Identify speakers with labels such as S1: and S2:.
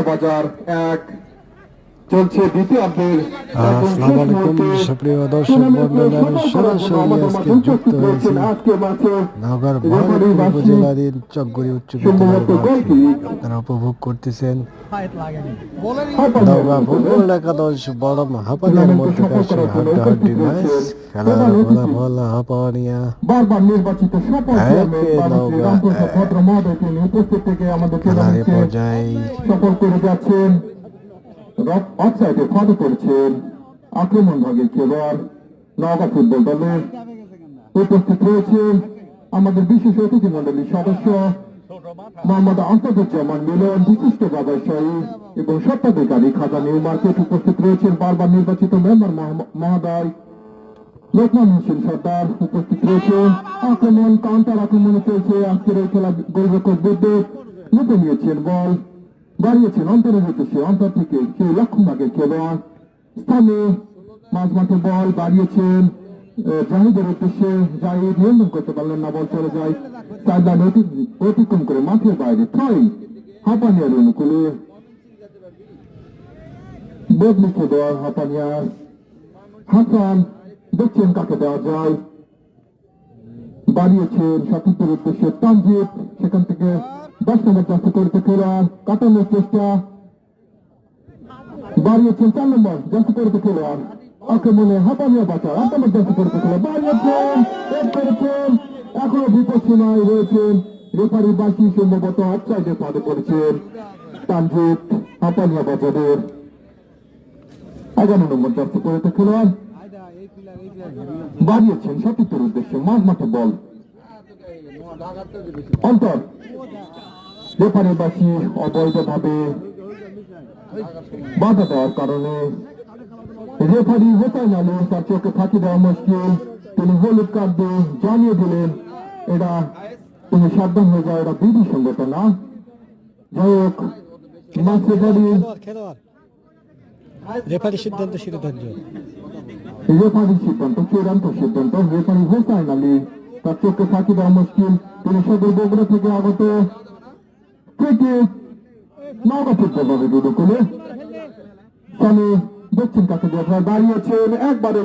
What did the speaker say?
S1: বাজার 1 চলছে দ্বিতীয়ার্ধের
S2: আসসালামু আলাইকুম সুপ্রিয় দর্শক মণ্ডলী, আমি সরাসরি আজকে যুক্ত হয়েছি নওগাঁর ভবানীপুর উপজেলাধীন চকগুড়ি উচ্চ বিদ্যালয়ের মাঠে। আপনারা উপভোগ করতেছেন নওগাঁ ফুটবল একাদশ বড়ম হাঁপানিয়ার মধ্যকার সেই হাড্ডাহাড্ডি ম্যাচ। খেলার ফলাফল হাঁপানিয়া নওগাঁ খেলার পর্যায়ে
S1: সফল করে যাচ্ছেন। অফসাইডে ফাঁদে পড়েছেন আক্রমণ ভাগের খেলোয়াড় নওগাঁ ফুটবল দলের। উপস্থিত রয়েছেন আমাদের বিশেষ অতিথি মন্ডলীর সদস্য মোহাম্মদ আসাদুজ্জামান মিলন, বিশিষ্ট ব্যবসায়ী এবং স্বত্বাধিকারী খাজা নিউ মার্কেট। উপস্থিত রয়েছেন বারবার নির্বাচিত মেম্বার মহোদয় লোকমান হোসেন সর্দার। উপস্থিত রয়েছেন আক্রমণ কাউন্টার আক্রমণে চলছে আজকের এই খেলা। গোলরক্ষক বিদ্যুৎ লুপে নিয়েছেন বল, বাড়িয়েছেন অন্তরের উদ্দেশ্যে, অন্তর থেকে সেই লক্ষণভাগের খেলোয়াড় স্থানে মাঝ মাঠে বল বাড়িয়েছেন জাহিদের উদ্দেশ্যে। জাহিদ নিয়ন্ত্রণ করতে পারলেন না, বল চলে যায় সাইডলাইন অতিক্রম করে মাঠের বাইরে। ছয় হাঁপানিয়ার অনুকূলে বদলি খেলোয়াড় হাঁপানিয়ার হাসান, দেখছেন কাকে দেওয়া যায়, বাড়িয়েছেন সতীর্থের উদ্দেশ্যে তানজিদ। সেখান থেকে 10 নম্বর জার্সি করতে খেলোয়াড় কাটানোর চেষ্টা, বাড়িয়েছেন 4 নম্বর জার্সি করতে খেলোয়াড় আক্রমণে হাঁপানিয়া বাঁচা 8 নম্বর জার্সি করতে খেলোয়াড় বাড়িয়েছেন, করেছেন। এখনো বিপদ সীমায় রয়েছেন রেফারি বাসি, সম্ভবত অফসাইডে ফাঁদে পড়েছেন তানজিদ হাঁপানিয়া বাজারের 11 নম্বর জার্সি করতে খেলোয়াড় বাড়িয়েছেন সতীর্থের উদ্দেশ্যে মাঝ মাঠে বল অন্তর। রেফারিবাসী অবৈধভাবে বাধা দেওয়ার কারণে রেফারি হোসেন আলী তার চোখে ফাঁকি দেওয়া মুশকিল। তিনি হলুদ কার্ড দিয়ে জানিয়ে দিলেন এটা তুমি সাবধান হয়ে যাও, এটা বিধি সঙ্গত না। যাই হোক
S2: রেফারি সিদ্ধান্ত
S1: চূড়ান্ত সিদ্ধান্ত। রেফারি হোসেন আলী তার চোখে ফাঁকি দেওয়া মুশকিল। তিনি সদর বগুড়া থেকে আগত থেকে নওগাঁ ফুটবল দলের অনুকূলে দেখছেন কাকে দাঁড়িয়েছেন একবারে